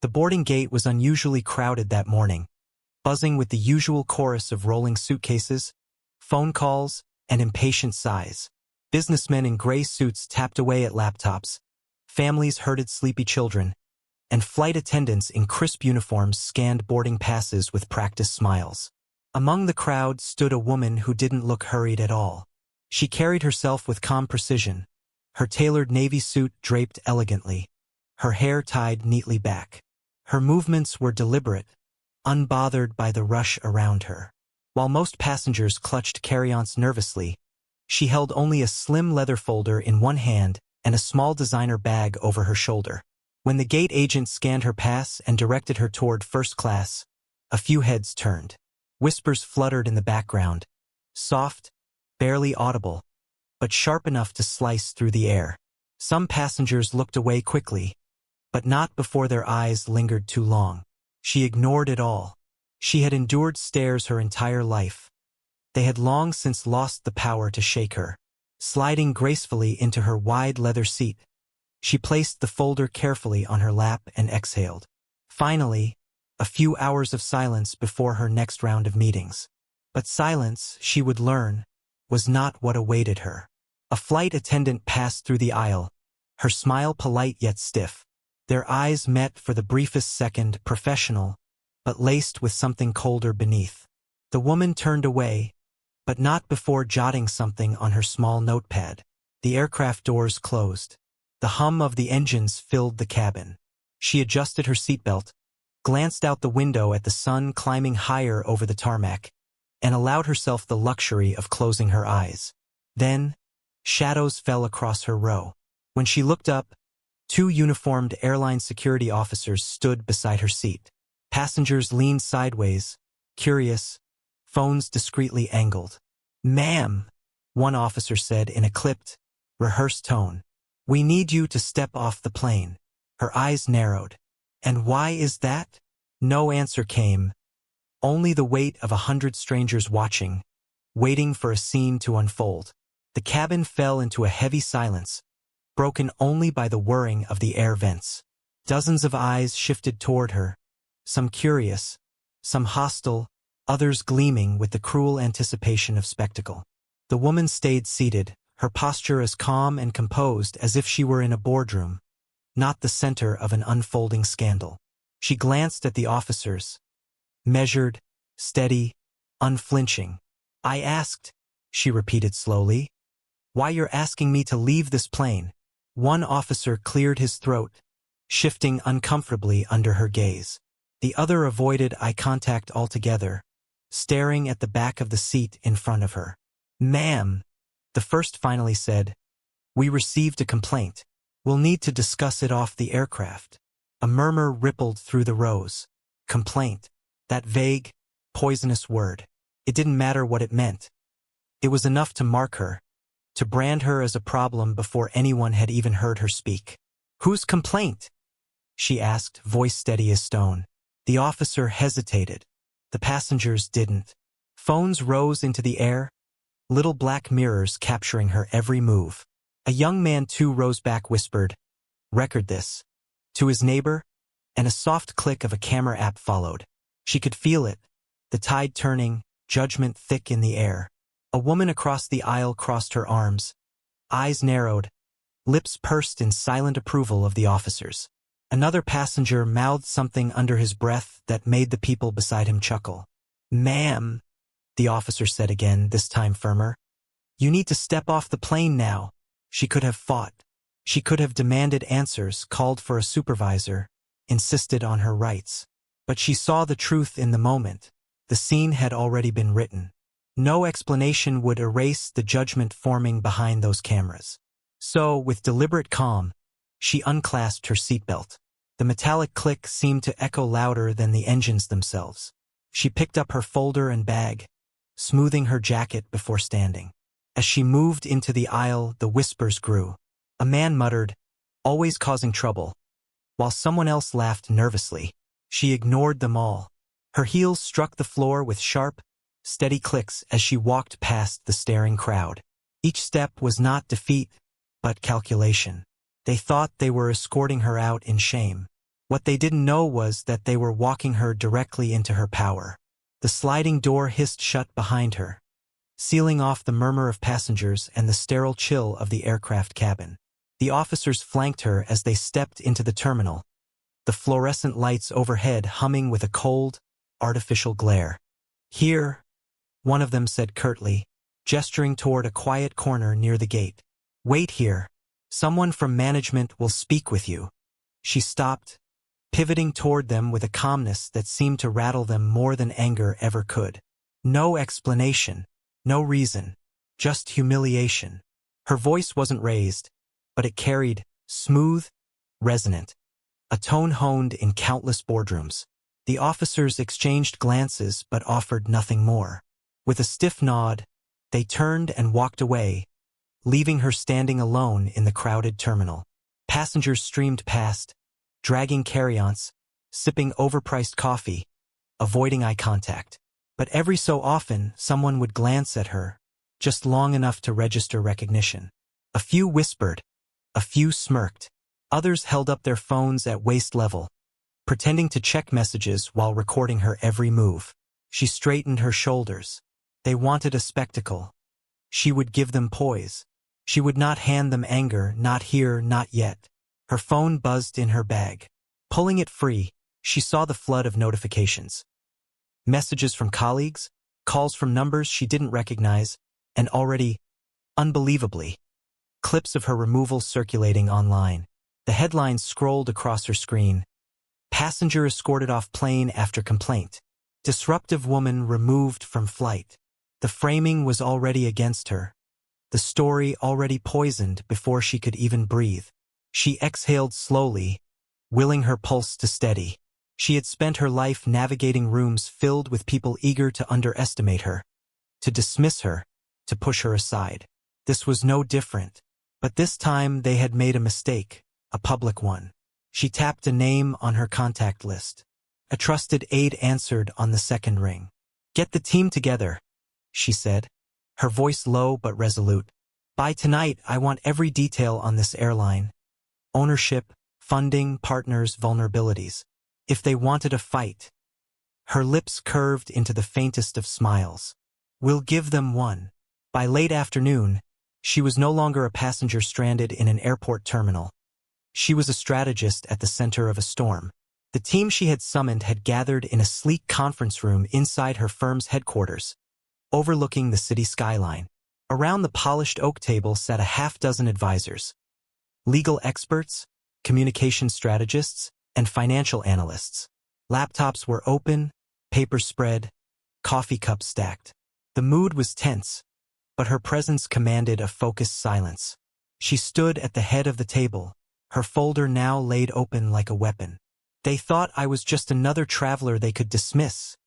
The boarding gate was unusually crowded that morning, buzzing with the usual chorus of rolling suitcases, phone calls, and impatient sighs. Businessmen in gray suits tapped away at laptops, families herded sleepy children, and flight attendants in crisp uniforms scanned boarding passes with practiced smiles. Among the crowd stood a woman who didn't look hurried at all. She carried herself with calm precision, her tailored navy suit draped elegantly, her hair tied neatly back. Her movements were deliberate, unbothered by the rush around her. While most passengers clutched carry-ons nervously, she held only a slim leather folder in one hand and a small designer bag over her shoulder. When the gate agent scanned her pass and directed her toward first class, a few heads turned. Whispers fluttered in the background, soft, barely audible, but sharp enough to slice through the air. Some passengers looked away quickly, but not before their eyes lingered too long. She ignored it all. She had endured stares her entire life. They had long since lost the power to shake her. Sliding gracefully into her wide leather seat, she placed the folder carefully on her lap and exhaled. Finally, a few hours of silence before her next round of meetings. But silence, she would learn, was not what awaited her. A flight attendant passed through the aisle, her smile polite yet stiff. Their eyes met for the briefest second, professional, but laced with something colder beneath. The woman turned away, but not before jotting something on her small notepad. The aircraft doors closed. The hum of the engines filled the cabin. She adjusted her seatbelt, glanced out the window at the sun climbing higher over the tarmac, and allowed herself the luxury of closing her eyes. Then, shadows fell across her row. When she looked up, two uniformed airline security officers stood beside her seat. Passengers leaned sideways, curious, phones discreetly angled. "Ma'am," one officer said in a clipped, rehearsed tone, "we need you to step off the plane." Her eyes narrowed. "And why is that?" No answer came, only the weight of 100 strangers watching, waiting for a scene to unfold. The cabin fell into a heavy silence, broken only by the whirring of the air vents. Dozens of eyes shifted toward her, some curious, some hostile, others gleaming with the cruel anticipation of spectacle. The woman stayed seated, her posture as calm and composed as if she were in a boardroom, not the center of an unfolding scandal. She glanced at the officers, measured, steady, unflinching. "I asked," she repeated slowly, "why you're asking me to leave this plane." One officer cleared his throat, shifting uncomfortably under her gaze. The other avoided eye contact altogether, staring at the back of the seat in front of her. "Ma'am," the first finally said, "we received a complaint. We'll need to discuss it off the aircraft." A murmur rippled through the rows. Complaint. That vague, poisonous word. It didn't matter what it meant. It was enough to mark her, to brand her as a problem before anyone had even heard her speak. "Whose complaint?" she asked, voice steady as stone. The officer hesitated. The passengers didn't. Phones rose into the air, little black mirrors capturing her every move. A young man too rose back, whispered, "Record this," to his neighbor, and a soft click of a camera app followed. She could feel it, the tide turning, judgment thick in the air. A woman across the aisle crossed her arms, eyes narrowed, lips pursed in silent approval of the officers. Another passenger mouthed something under his breath that made the people beside him chuckle. "Ma'am," the officer said again, this time firmer, "you need to step off the plane now." She could have fought. She could have demanded answers, called for a supervisor, insisted on her rights. But she saw the truth in the moment. The scene had already been written. No explanation would erase the judgment forming behind those cameras. So, with deliberate calm, she unclasped her seatbelt. The metallic click seemed to echo louder than the engines themselves. She picked up her folder and bag, smoothing her jacket before standing. As she moved into the aisle, the whispers grew. A man muttered, "Always causing trouble," while someone else laughed nervously. She ignored them all. Her heels struck the floor with sharp, steady clicks as she walked past the staring crowd. Each step was not defeat, but calculation. They thought they were escorting her out in shame. What they didn't know was that they were walking her directly into her power. The sliding door hissed shut behind her, sealing off the murmur of passengers and the sterile chill of the aircraft cabin. The officers flanked her as they stepped into the terminal, the fluorescent lights overhead humming with a cold, artificial glare. "Here," one of them said curtly, gesturing toward a quiet corner near the gate. "Wait here. Someone from management will speak with you." She stopped, pivoting toward them with a calmness that seemed to rattle them more than anger ever could. No explanation, no reason, just humiliation. Her voice wasn't raised, but it carried, smooth, resonant, a tone honed in countless boardrooms. The officers exchanged glances but offered nothing more. With a stiff nod, they turned and walked away, leaving her standing alone in the crowded terminal. Passengers streamed past, dragging carry-ons, sipping overpriced coffee, avoiding eye contact. But every so often, someone would glance at her, just long enough to register recognition. A few whispered, a few smirked. Others held up their phones at waist level, pretending to check messages while recording her every move. She straightened her shoulders. They wanted a spectacle. She would give them poise. She would not hand them anger, not here, not yet. Her phone buzzed in her bag. Pulling it free, she saw the flood of notifications. Messages from colleagues, calls from numbers she didn't recognize, and already, unbelievably, clips of her removal circulating online. The headlines scrolled across her screen. Passenger escorted off plane after complaint. Disruptive woman removed from flight. The framing was already against her. The story already poisoned before she could even breathe. She exhaled slowly, willing her pulse to steady. She had spent her life navigating rooms filled with people eager to underestimate her, to dismiss her, to push her aside. This was no different. But this time they had made a mistake, a public one. She tapped a name on her contact list. A trusted aide answered on the second ring. "Get the team together," she said, her voice low but resolute. "By tonight, I want every detail on this airline. Ownership, funding, partners, vulnerabilities. If they wanted a fight." Her lips curved into the faintest of smiles. "We'll give them one." By late afternoon, she was no longer a passenger stranded in an airport terminal. She was a strategist at the center of a storm. The team she had summoned had gathered in a sleek conference room inside her firm's headquarters, overlooking the city skyline. Around the polished oak table sat a half-dozen advisors. Legal experts, communication strategists, and financial analysts. Laptops were open, papers spread, coffee cups stacked. The mood was tense, but her presence commanded a focused silence. She stood at the head of the table, her folder now laid open like a weapon. "They thought I was just another traveler they could dismiss,"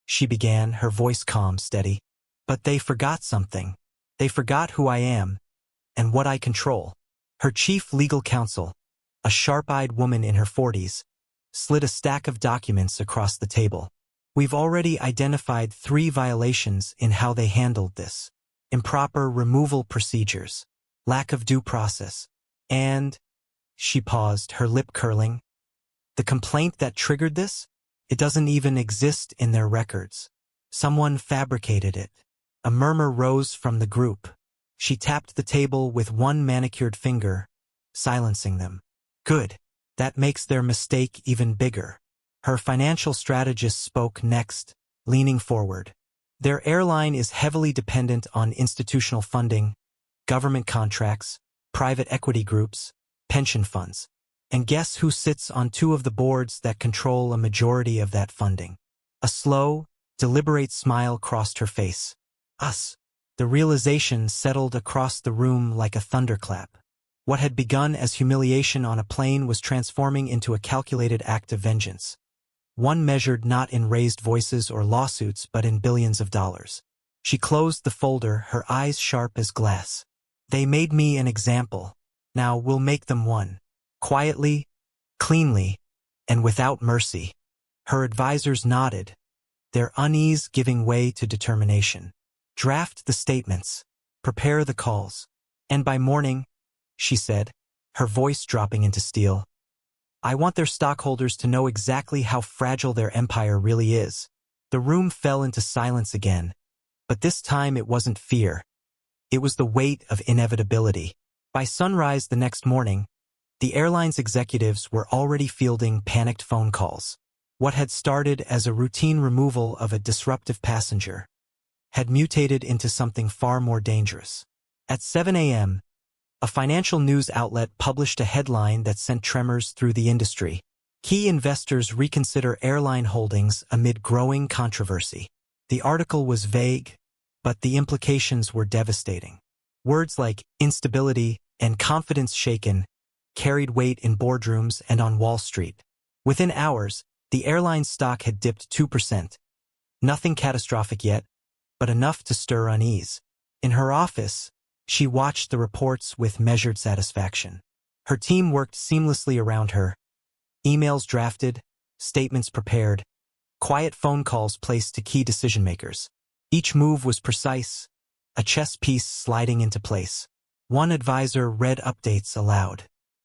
she began, her voice calm, steady. "But they forgot something. They forgot who I am, and what I control." Her chief legal counsel, a sharp-eyed woman in her 40s, slid a stack of documents across the table. "We've already identified 3 violations in how they handled this. Improper removal procedures, lack of due process, and..." She paused, her lip curling. "The complaint that triggered this? It doesn't even exist in their records. Someone fabricated it." A murmur rose from the group. She tapped the table with one manicured finger, silencing them. "Good. That makes their mistake even bigger." Her financial strategist spoke next, leaning forward. "Their airline is heavily dependent on institutional funding, government contracts, private equity groups, pension funds. And guess who sits on 2 of the boards that control a majority of that funding?" A slow, deliberate smile crossed her face. "Us." The realization settled across the room like a thunderclap. What had begun as humiliation on a plane was transforming into a calculated act of vengeance. One measured not in raised voices or lawsuits but in billions of dollars. She closed the folder, her eyes sharp as glass. "They made me an example. Now we'll make them one. Quietly, cleanly, and without mercy." Her advisors nodded, their unease giving way to determination. "Draft the statements. Prepare the calls. And by morning," she said, her voice dropping into steel, I want their stockholders to know exactly how fragile their empire really is. The room fell into silence again, but this time it wasn't fear. It was the weight of inevitability. By sunrise the next morning, the airline's executives were already fielding panicked phone calls. What had started as a routine removal of a disruptive passenger had mutated into something far more dangerous. At 7 a.m., a financial news outlet published a headline that sent tremors through the industry. Key investors reconsider airline holdings amid growing controversy. The article was vague, but the implications were devastating. Words like instability and confidence shaken carried weight in boardrooms and on Wall Street. Within hours, the airline's stock had dipped 2%. Nothing catastrophic yet, but enough to stir unease. In her office, she watched the reports with measured satisfaction. Her team worked seamlessly around her. Emails drafted, statements prepared, quiet phone calls placed to key decision-makers. Each move was precise, a chess piece sliding into place. One advisor read updates aloud.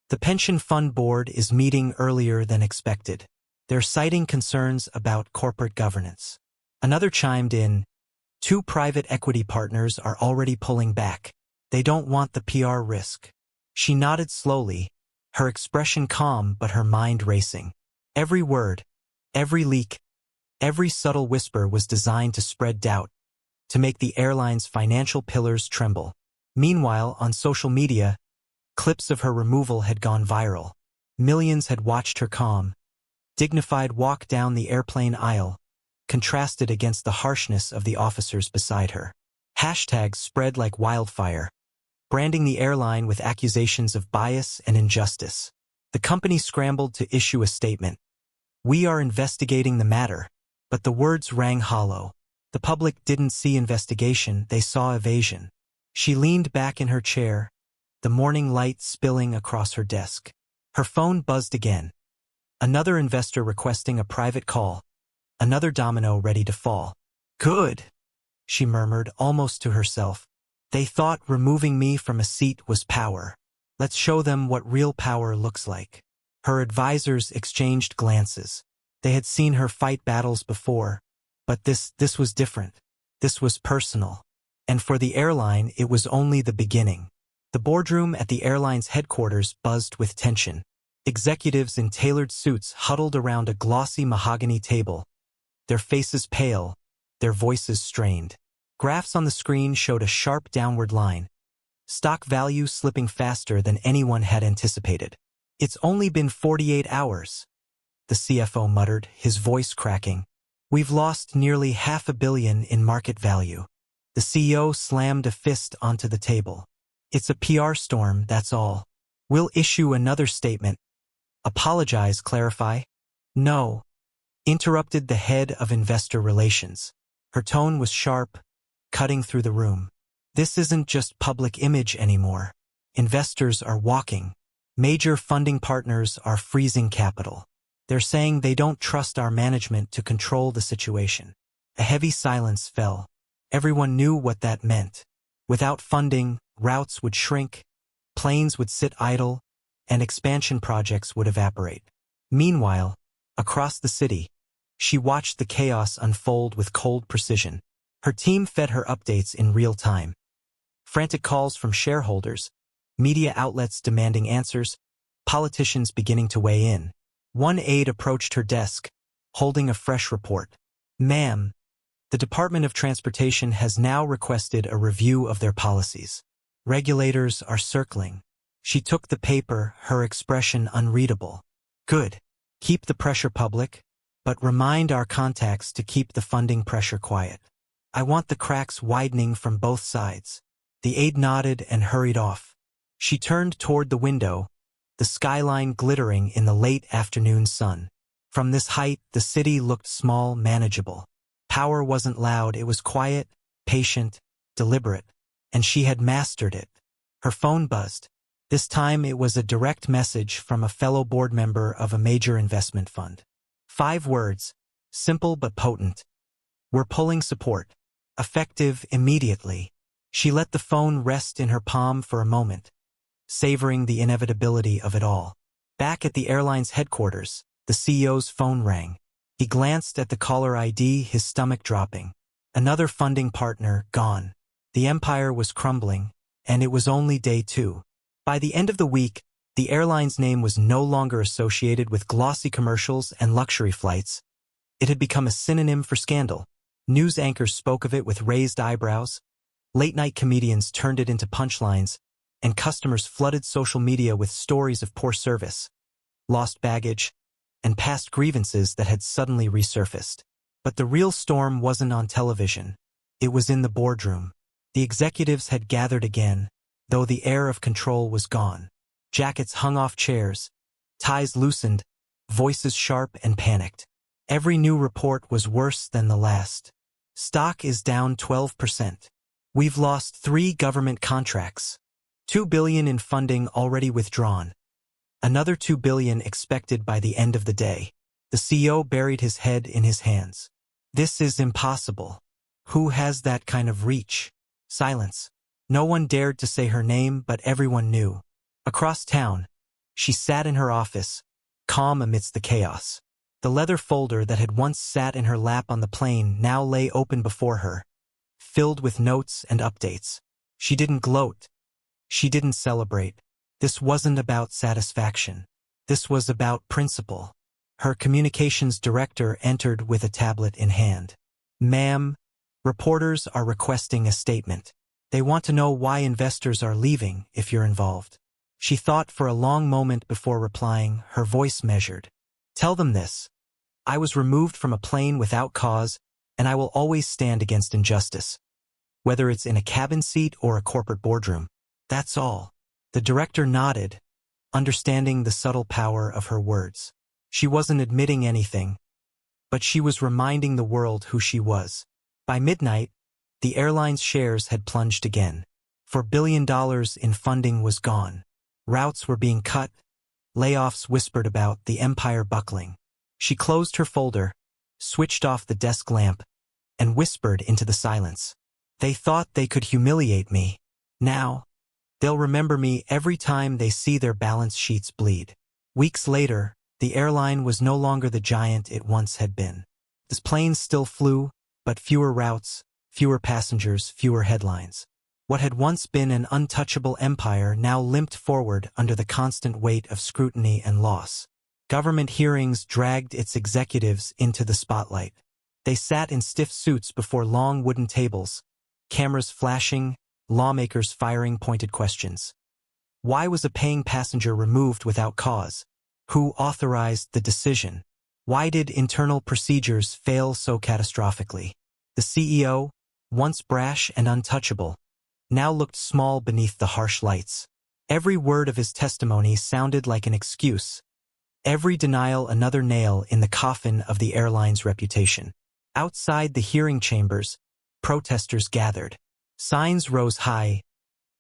The pension fund board is meeting earlier than expected. They're citing concerns about corporate governance. Another chimed in, 2 private equity partners are already pulling back. They don't want the PR risk. She nodded slowly, her expression calm but her mind racing. Every word, every leak, every subtle whisper was designed to spread doubt, to make the airline's financial pillars tremble. Meanwhile, on social media, clips of her removal had gone viral. Millions had watched her calm, dignified walk down the airplane aisle, contrasted against the harshness of the officers beside her. Hashtags spread like wildfire, branding the airline with accusations of bias and injustice. The company scrambled to issue a statement. We are investigating the matter, but the words rang hollow. The public didn't see investigation, they saw evasion. She leaned back in her chair, the morning light spilling across her desk. Her phone buzzed again. Another investor requesting a private call, another domino ready to fall. Good, she murmured almost to herself. They thought removing me from a seat was power. Let's show them what real power looks like. Her advisors exchanged glances. They had seen her fight battles before, but this was different. This was personal. And for the airline, it was only the beginning. The boardroom at the airline's headquarters buzzed with tension. Executives in tailored suits huddled around a glossy mahogany table, their faces pale, their voices strained. Graphs on the screen showed a sharp downward line, stock value slipping faster than anyone had anticipated. It's only been 48 hours, the CFO muttered, his voice cracking. We've lost nearly $500 million in market value. The CEO slammed a fist onto the table. It's a PR storm, that's all. We'll issue another statement. Apologize, clarify? No, interrupted the head of investor relations. Her tone was sharp, cutting through the room. This isn't just public image anymore. Investors are walking. Major funding partners are freezing capital. They're saying they don't trust our management to control the situation. A heavy silence fell. Everyone knew what that meant. Without funding, routes would shrink, planes would sit idle, and expansion projects would evaporate. Meanwhile, across the city, she watched the chaos unfold with cold precision. Her team fed her updates in real time. Frantic calls from shareholders, media outlets demanding answers, politicians beginning to weigh in. One aide approached her desk, holding a fresh report. Ma'am, the Department of Transportation has now requested a review of their policies. Regulators are circling. She took the paper, her expression unreadable. Good. Keep the pressure public, but remind our contacts to keep the funding pressure quiet. I want the cracks widening from both sides. The aide nodded and hurried off. She turned toward the window, the skyline glittering in the late afternoon sun. From this height, the city looked small, manageable. Power wasn't loud, it was quiet, patient, deliberate, and she had mastered it. Her phone buzzed. This time it was a direct message from a fellow board member of a major investment fund. 5 words, simple but potent. We're pulling support. Effective immediately. She let the phone rest in her palm for a moment, savoring the inevitability of it all. Back at the airline's headquarters, the CEO's phone rang. He glanced at the caller ID, his stomach dropping. Another funding partner gone. The empire was crumbling, and it was only day 2. By the end of the week, the airline's name was no longer associated with glossy commercials and luxury flights. It had become a synonym for scandal. News anchors spoke of it with raised eyebrows. Late-night comedians turned it into punchlines, and customers flooded social media with stories of poor service, lost baggage, and past grievances that had suddenly resurfaced. But the real storm wasn't on television. It was in the boardroom. The executives had gathered again, though the air of control was gone. Jackets hung off chairs, ties loosened, voices sharp and panicked. Every new report was worse than the last. Stock is down 12%. We've lost 3 government contracts. $2 billion in funding already withdrawn. Another $2 billion expected by the end of the day. The CEO buried his head in his hands. This is impossible. Who has that kind of reach? Silence. No one dared to say her name, but everyone knew. Across town, she sat in her office, calm amidst the chaos. The leather folder that had once sat in her lap on the plane now lay open before her, filled with notes and updates. She didn't gloat. She didn't celebrate. This wasn't about satisfaction. This was about principle. Her communications director entered with a tablet in hand. "Ma'am, reporters are requesting a statement. They want to know why investors are leaving if you're involved." She thought for a long moment before replying, her voice measured. "Tell them this. I was removed from a plane without cause, and I will always stand against injustice, whether it's in a cabin seat or a corporate boardroom. That's all." The director nodded, understanding the subtle power of her words. She wasn't admitting anything, but she was reminding the world who she was. By midnight, the airline's shares had plunged again. $4 billion in funding was gone. Routes were being cut. Layoffs whispered about, the empire buckling. She closed her folder, switched off the desk lamp, and whispered into the silence. "They thought they could humiliate me. Now, they'll remember me every time they see their balance sheets bleed." Weeks later, the airline was no longer the giant it once had been. The planes still flew, but fewer routes, fewer passengers, fewer headlines. What had once been an untouchable empire now limped forward under the constant weight of scrutiny and loss. Government hearings dragged its executives into the spotlight. They sat in stiff suits before long wooden tables, cameras flashing, lawmakers firing pointed questions. Why was a paying passenger removed without cause? Who authorized the decision? Why did internal procedures fail so catastrophically? The CEO, once brash and untouchable, now looked small beneath the harsh lights. Every word of his testimony sounded like an excuse. Every denial another nail in the coffin of the airline's reputation. Outside the hearing chambers, protesters gathered. Signs rose high.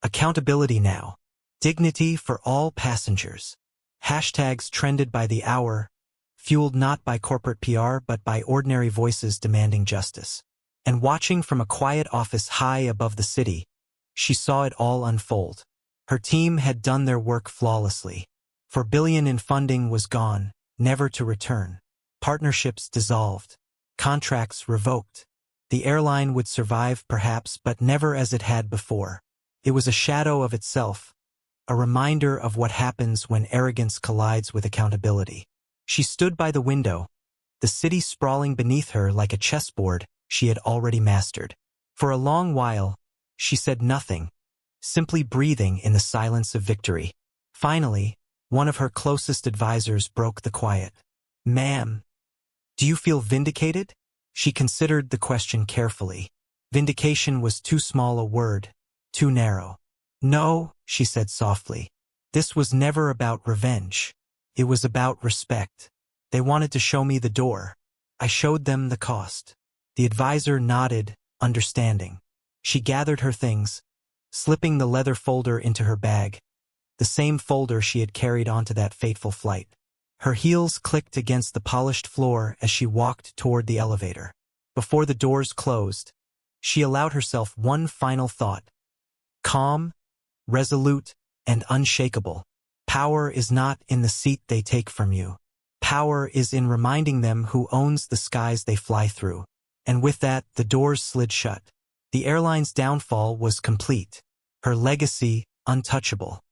"Accountability now. Dignity for all passengers." Hashtags trended by the hour, fueled not by corporate PR but by ordinary voices demanding justice. And watching from a quiet office high above the city, she saw it all unfold. Her team had done their work flawlessly. $4 billion in funding was gone, never to return. Partnerships dissolved. Contracts revoked. The airline would survive perhaps, but never as it had before. It was a shadow of itself, a reminder of what happens when arrogance collides with accountability. She stood by the window, the city sprawling beneath her like a chessboard she had already mastered. For a long while, she said nothing, simply breathing in the silence of victory. Finally, one of her closest advisors broke the quiet. "Ma'am, do you feel vindicated?" She considered the question carefully. Vindication was too small a word, too narrow. "No," she said softly. "This was never about revenge. It was about respect. They wanted to show me the door. I showed them the cost." The advisor nodded, understanding. She gathered her things, slipping the leather folder into her bag, the same folder she had carried onto that fateful flight. Her heels clicked against the polished floor as she walked toward the elevator. Before the doors closed, she allowed herself one final thought. Calm, resolute, and unshakable. Power is not in the seat they take from you. Power is in reminding them who owns the skies they fly through. And with that, the doors slid shut. The airline's downfall was complete. Her legacy, untouchable.